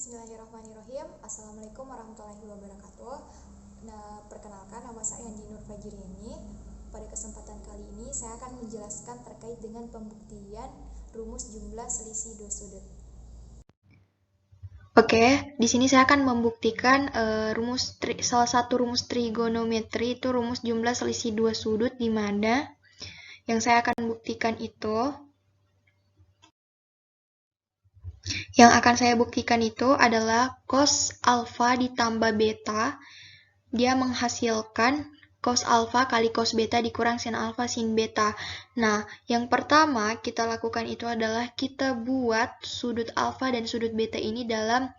Bismillahirrahmanirrahim. Assalamualaikum warahmatullahi wabarakatuh. Nah, perkenalkan, nama saya Andi Nur Fajrieni. Pada kesempatan kali ini saya akan menjelaskan terkait dengan pembuktian rumus jumlah selisih dua sudut. Oke, di sini saya akan membuktikan salah satu rumus trigonometri, itu rumus jumlah selisih dua sudut, di mana yang saya akan buktikan itu adalah cos alfa ditambah beta. Dia menghasilkan cos alfa kali cos beta dikurang sin alfa sin beta. Nah, yang pertama kita lakukan itu adalah kita buat sudut alfa dan sudut beta ini dalam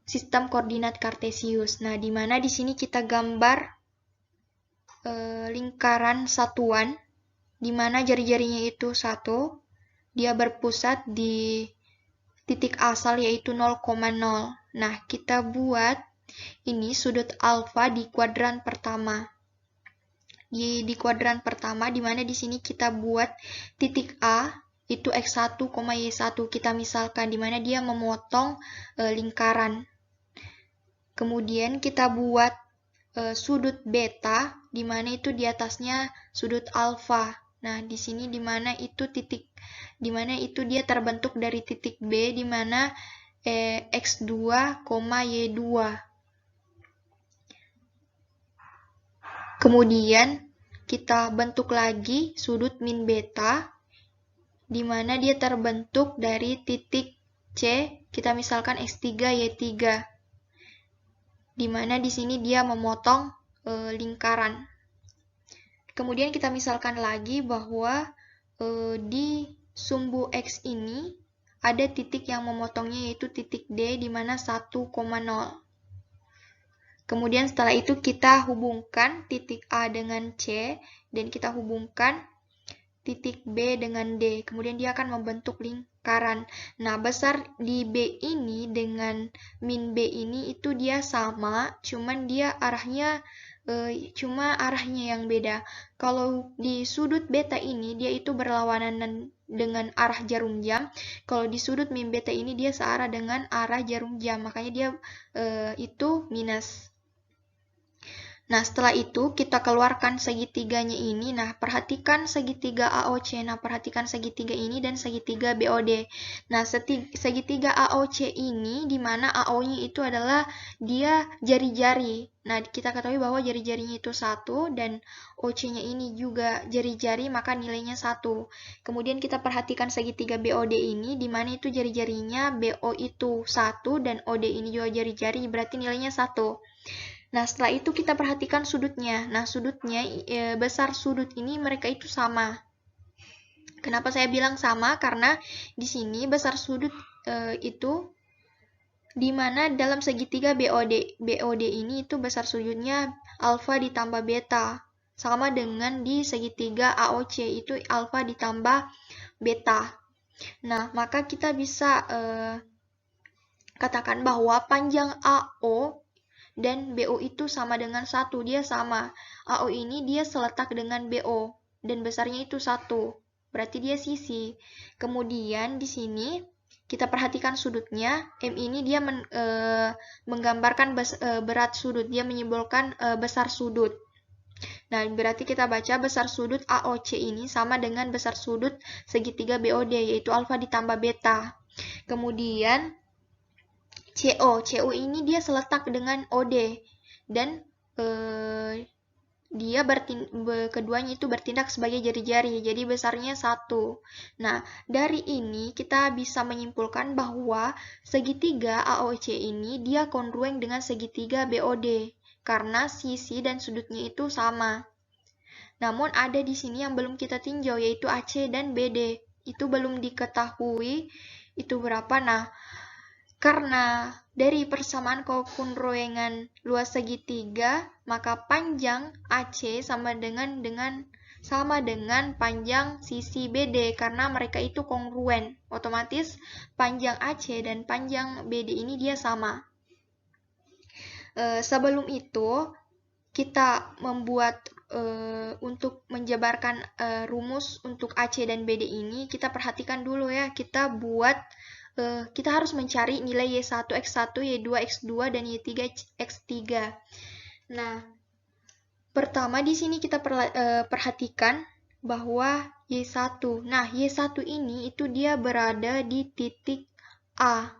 sistem koordinat kartesius. Nah, di mana di sini kita gambar lingkaran satuan, di mana jari-jarinya itu satu, dia berpusat di titik asal yaitu 0,0. Nah, kita buat ini sudut alfa di kuadran pertama. Di kuadran pertama, di mana di sini kita buat titik A itu x1, y1. Kita misalkan di mana dia memotong lingkaran. Kemudian kita buat sudut beta, di mana itu di atasnya sudut alfa. Nah, di sini di mana itu dia terbentuk dari titik B, di mana x2, y2. Kemudian kita bentuk lagi sudut min beta, di mana dia terbentuk dari titik C, kita misalkan x3, y3. Di mana di sini dia memotong lingkaran. Kemudian kita misalkan lagi bahwa di sumbu X ini ada titik yang memotongnya yaitu titik D, di mana 1,0. Kemudian setelah itu kita hubungkan titik A dengan C, dan kita hubungkan titik B dengan D. Kemudian dia akan membentuk lingkaran. Nah, besar di B ini dengan min B ini itu dia sama, cuman dia arahnya yang beda. Kalau di sudut beta ini dia itu berlawanan dengan arah jarum jam. Kalau di sudut min beta ini dia searah dengan arah jarum jam, makanya dia itu minus. Nah, setelah itu kita keluarkan segitiganya ini. Nah, perhatikan segitiga AOC. Nah, perhatikan segitiga ini dan segitiga BOD. Nah, segitiga AOC ini, di mana AO-nya itu adalah dia jari-jari. Nah, kita ketahui bahwa jari-jarinya itu 1, dan OC-nya ini juga jari-jari, maka nilainya 1. Kemudian kita perhatikan segitiga BOD ini, di mana itu jari-jarinya BO itu 1, dan OD ini juga jari-jari, berarti nilainya 1. Nah, setelah itu kita perhatikan sudutnya. Nah, sudutnya, besar sudut ini mereka itu sama. Kenapa saya bilang sama? Karena di sini besar sudut itu, di mana dalam segitiga BOD ini itu besar sudutnya alfa ditambah beta. Sama dengan di segitiga AOC itu alfa ditambah beta. Nah, maka kita bisa katakan bahwa panjang AO dan BO itu sama dengan 1, dia sama. AO ini dia seletak dengan BO, dan besarnya itu 1, berarti dia sisi. Kemudian di sini kita perhatikan sudutnya, M ini dia menggambarkan berat sudut, dia menyimbolkan besar sudut. Nah, berarti kita baca besar sudut AOC ini sama dengan besar sudut segitiga BOD, yaitu alfa ditambah beta. Kemudian CO ini dia seletak dengan OD, dan keduanya itu bertindak sebagai jari-jari, jadi besarnya 1. Nah, dari ini kita bisa menyimpulkan bahwa segitiga AOC ini dia kongruen dengan segitiga BOD, karena sisi dan sudutnya itu sama. Namun ada di sini yang belum kita tinjau, yaitu AC dan BD. Itu belum diketahui itu berapa. Nah, karena dari persamaan kokongruengan luas segitiga, maka panjang AC sama dengan panjang sisi BD, karena mereka itu kongruen. Otomatis panjang AC dan panjang BD ini dia sama. Sebelum itu, kita membuat untuk menjabarkan rumus untuk AC dan BD ini, kita perhatikan dulu ya, kita buat kita harus mencari nilai Y1 X1, Y2 X2, dan Y3 X3. Nah, pertama di sini kita perhatikan bahwa Y1. Nah, Y1 ini itu dia berada di titik A,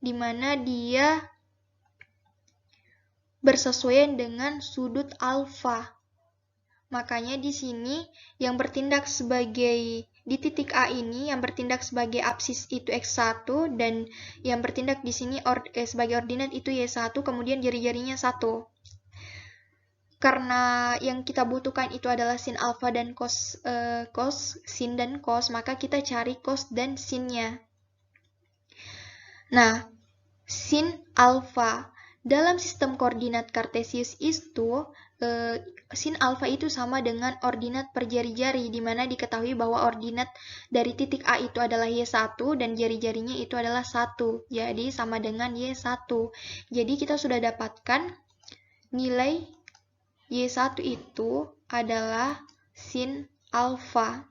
di mana dia bersesuaian dengan sudut alfa. Makanya di sini yang bertindak sebagai di titik A ini yang bertindak sebagai apsis itu X1 dan yang bertindak di sini sebagai ordinat itu Y1, kemudian jari-jarinya 1. Karena yang kita butuhkan itu adalah sin alfa dan cos, sin dan cos, maka kita cari cos dan sinnya. Nah, sin alfa dalam sistem koordinat Kartesius itu sin alfa itu sama dengan ordinat per jari-jari, di mana diketahui bahwa ordinat dari titik A itu adalah Y1 dan jari-jarinya itu adalah 1. Jadi sama dengan Y1. Jadi kita sudah dapatkan nilai Y1 itu adalah sin alfa.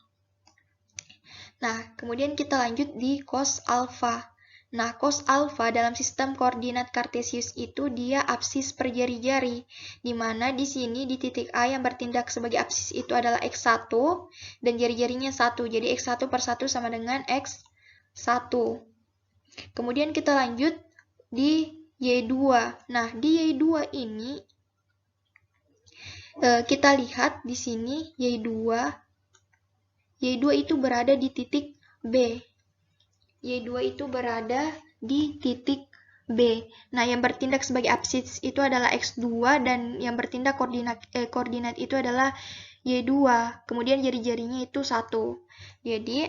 Nah, kemudian kita lanjut di cos alfa. Nah, cos alfa dalam sistem koordinat Kartesius itu dia apsis per jari-jari, di mana di sini di titik A yang bertindak sebagai apsis itu adalah X1 dan jari-jarinya 1. Jadi X1 per 1 sama dengan X1. Kemudian kita lanjut di Y2. Nah, di Y2 ini kita lihat di sini Y2 itu berada di titik B. Y2 itu berada di titik B. Nah, yang bertindak sebagai apsis itu adalah X2 dan yang bertindak koordinat itu adalah Y2. Kemudian jari-jarinya itu 1. Jadi,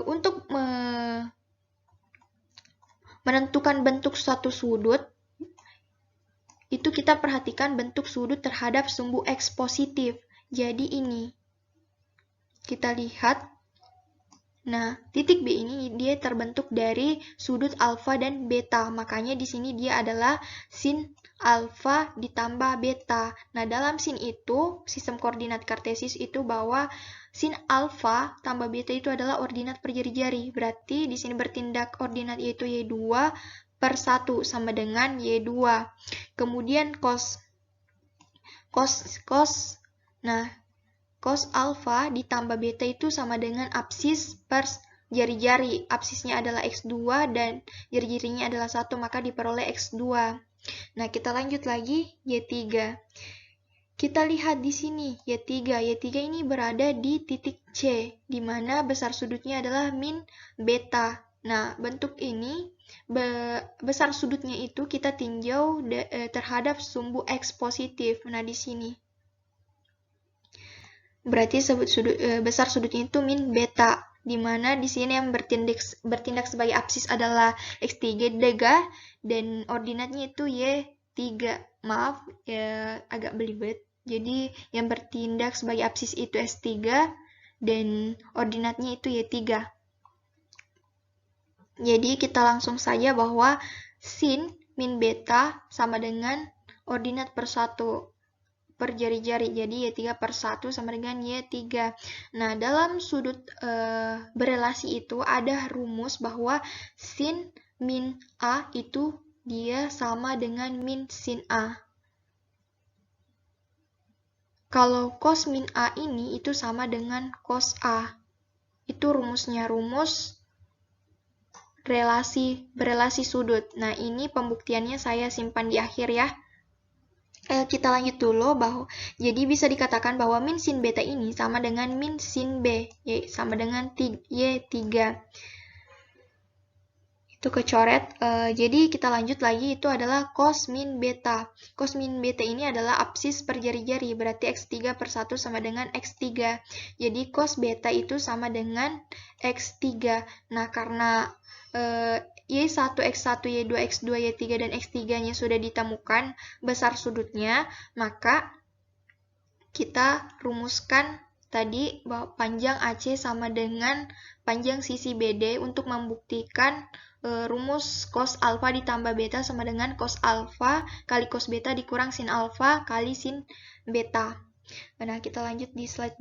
untuk menentukan bentuk suatu sudut, itu kita perhatikan bentuk sudut terhadap sumbu X positif. Jadi ini. Kita lihat. Nah, titik B ini dia terbentuk dari sudut alfa dan beta. Makanya di sini dia adalah sin alfa ditambah beta. Nah, dalam sin itu, sistem koordinat Kartesius itu bahwa sin alfa tambah beta itu adalah ordinat per jari-jari. Berarti di sini bertindak ordinat yaitu Y2 per 1 sama dengan Y2. Kemudian cos. Nah, cos alfa ditambah beta itu sama dengan apsis per jari-jari. Apsisnya adalah X2 dan jari-jarinya adalah 1, maka diperoleh X2. Nah, kita lanjut lagi Y3. Kita lihat di sini Y3. Y3 ini berada di titik C, di mana besar sudutnya adalah min beta. Nah, bentuk ini besar sudutnya itu kita tinjau terhadap sumbu X positif. Nah, di sini berarti besar sudutnya itu min beta, di mana di sini yang bertindak sebagai apsis adalah X3 dan ordinatnya itu Y3. Maaf ya, agak belibet. Jadi yang bertindak sebagai apsis itu S3 dan ordinatnya itu Y3. Jadi kita langsung saja bahwa sin min beta sama dengan ordinat per 1 per jari-jari. Jadi Y3 per 1 sama dengan Y3. Nah, dalam sudut berelasi itu ada rumus bahwa sin min A itu dia sama dengan min sin A. Kalau cos min A ini itu sama dengan cos A. Itu rumusnya, rumus berelasi sudut. Nah, ini pembuktiannya saya simpan di akhir ya. Kita lanjut dulu bahwa jadi bisa dikatakan bahwa min sin beta ini sama dengan min sin B, sama dengan Y3. Itu kecoret. Jadi kita lanjut lagi, itu adalah cos min beta. Cos min beta ini adalah apsis per jari-jari, berarti X3 per 1 sama dengan X3. Jadi cos beta itu sama dengan X3. Nah, karena Y1, X1, Y2, X2, Y3, dan X3-nya sudah ditemukan besar sudutnya, maka kita rumuskan tadi bahwa panjang AC sama dengan panjang sisi BD untuk membuktikan rumus cos alfa ditambah beta sama dengan cos alfa kali cos beta dikurang sin alfa kali sin beta. Nah, kita lanjut di slide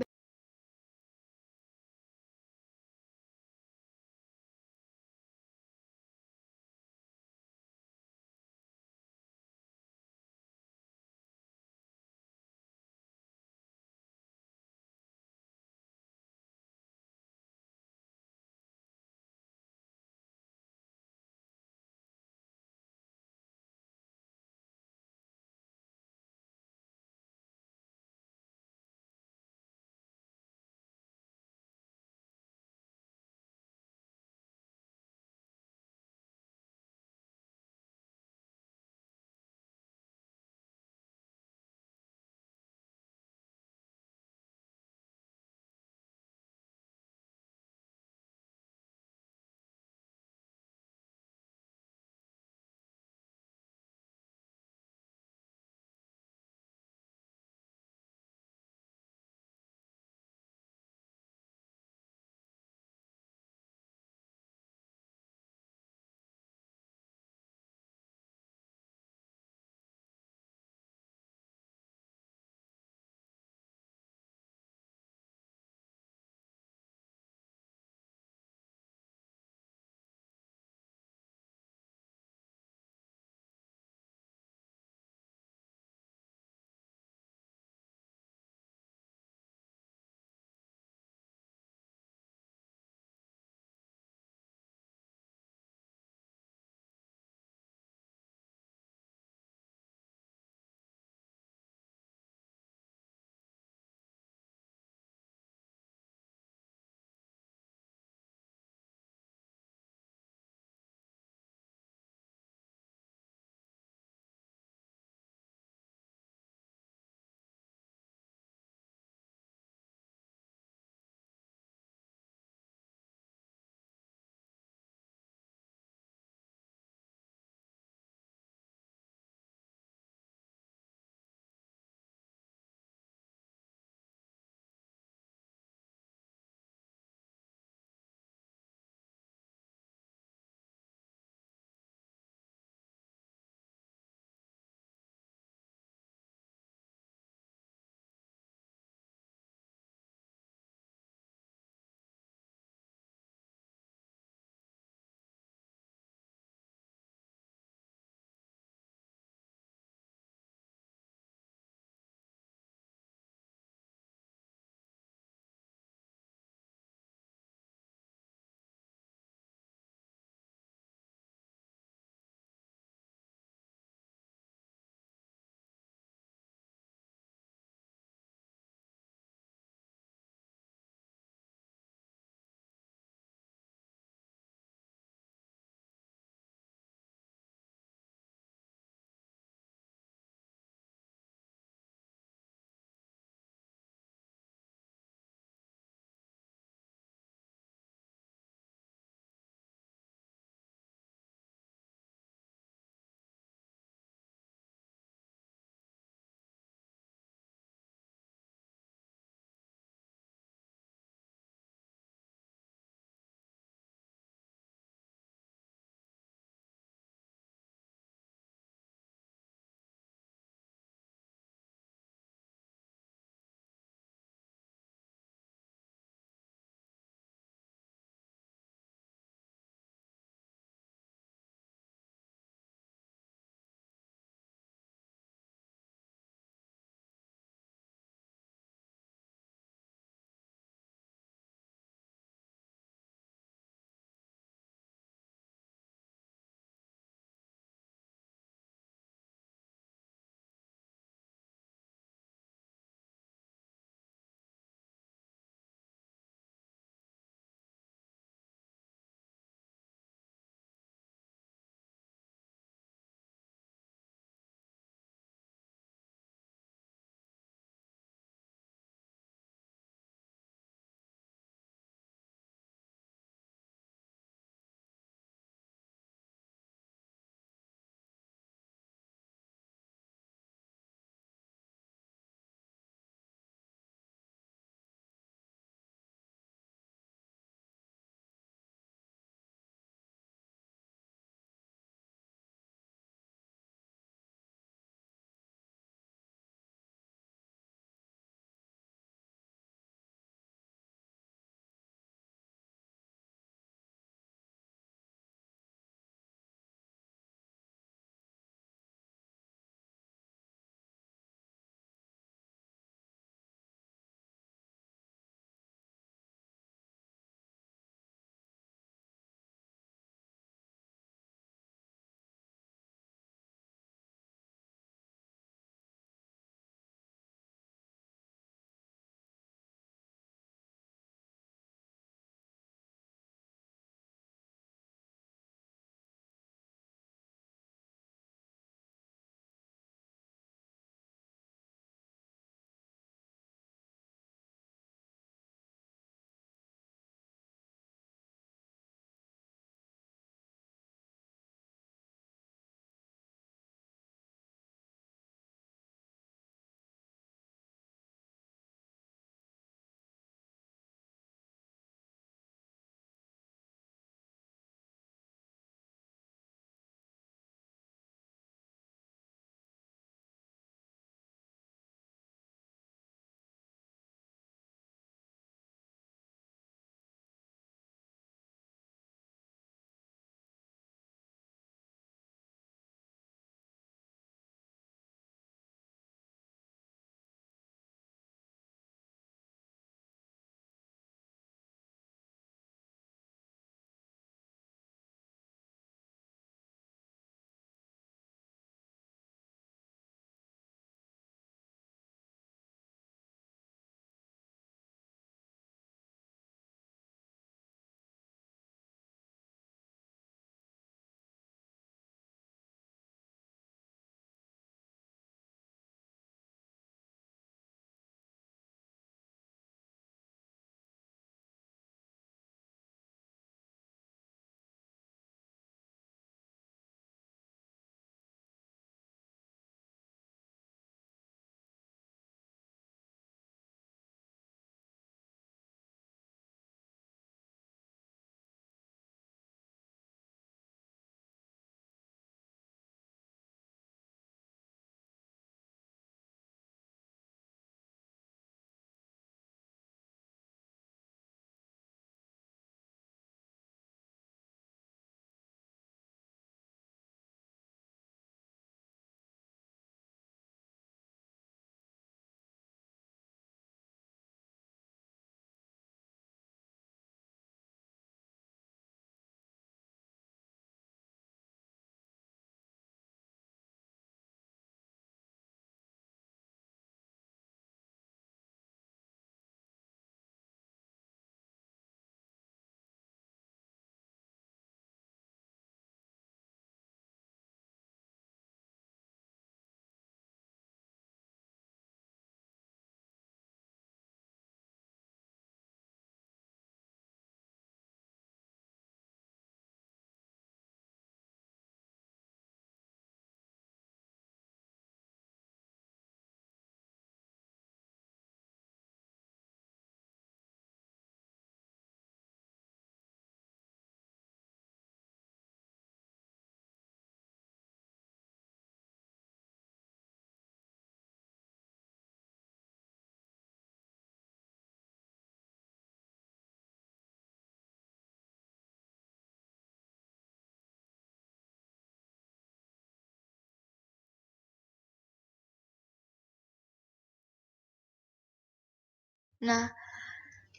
Nah,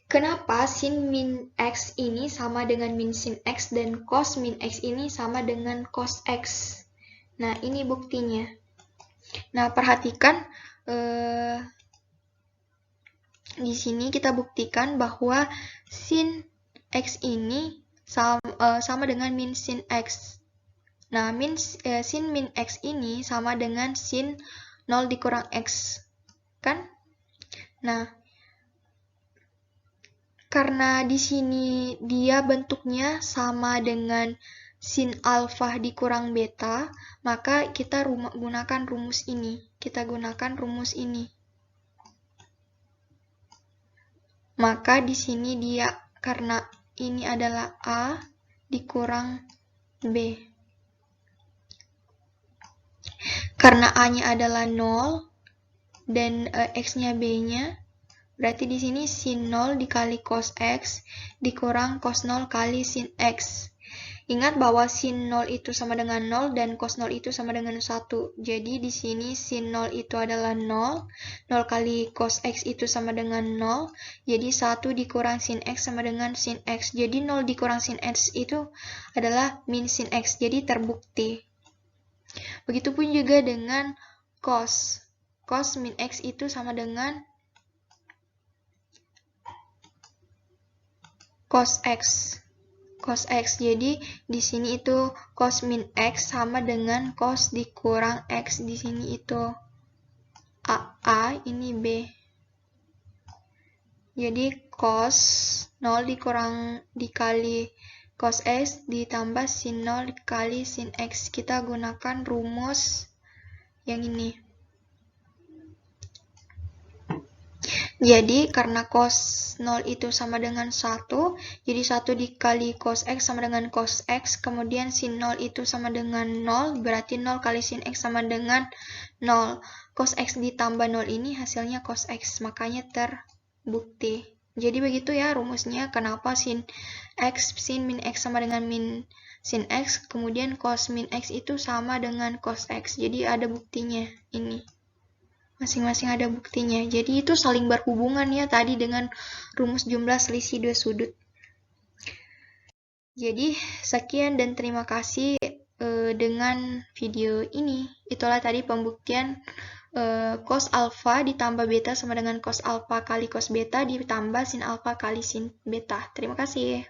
kenapa sin min X ini sama dengan min sin X dan cos min X ini sama dengan cos X? Nah, ini buktinya. Nah, perhatikan di sini kita buktikan bahwa sin X ini sama dengan min sin X. Nah, sin min X ini sama dengan sin 0 dikurang X. Kan? Nah, karena di sini dia bentuknya sama dengan sin alfa dikurang beta, maka kita gunakan rumus ini. Maka di sini dia, karena ini adalah A dikurang B. Karena A-nya adalah 0 dan X-nya B-nya, berarti di sini sin 0 dikali cos X dikurang cos 0 kali sin X. Ingat bahwa sin 0 itu sama dengan 0 dan cos 0 itu sama dengan 1. Jadi di sini sin 0 itu adalah 0. 0 kali cos X itu sama dengan 0. Jadi 1 dikurang sin X sama dengan sin X. Jadi 0 dikurang sin X itu adalah min sin X. Jadi terbukti. Begitupun juga dengan cos. Cos min X itu sama dengan cos X. Jadi di sini itu cos min X sama dengan cos dikurang X. Di sini itu A, ini B. Jadi cos 0 dikali cos X ditambah sin 0 dikali sin X. Kita gunakan rumus yang ini. Jadi karena cos 0 itu sama dengan 1, jadi 1 dikali cos X sama dengan cos X, kemudian sin 0 itu sama dengan 0, berarti 0 kali sin X sama dengan 0. Cos X ditambah 0 ini hasilnya cos X, makanya terbukti. Jadi begitu ya rumusnya, kenapa sin min X sama dengan min sin X, kemudian cos min X itu sama dengan cos X. Jadi ada buktinya ini. Masing-masing ada buktinya. Jadi itu saling berhubungan ya tadi dengan rumus jumlah selisih dua sudut. Jadi sekian dan terima kasih dengan video ini. Itulah tadi pembuktian cos alfa ditambah beta sama dengan cos alfa kali cos beta ditambah sin alfa kali sin beta. Terima kasih.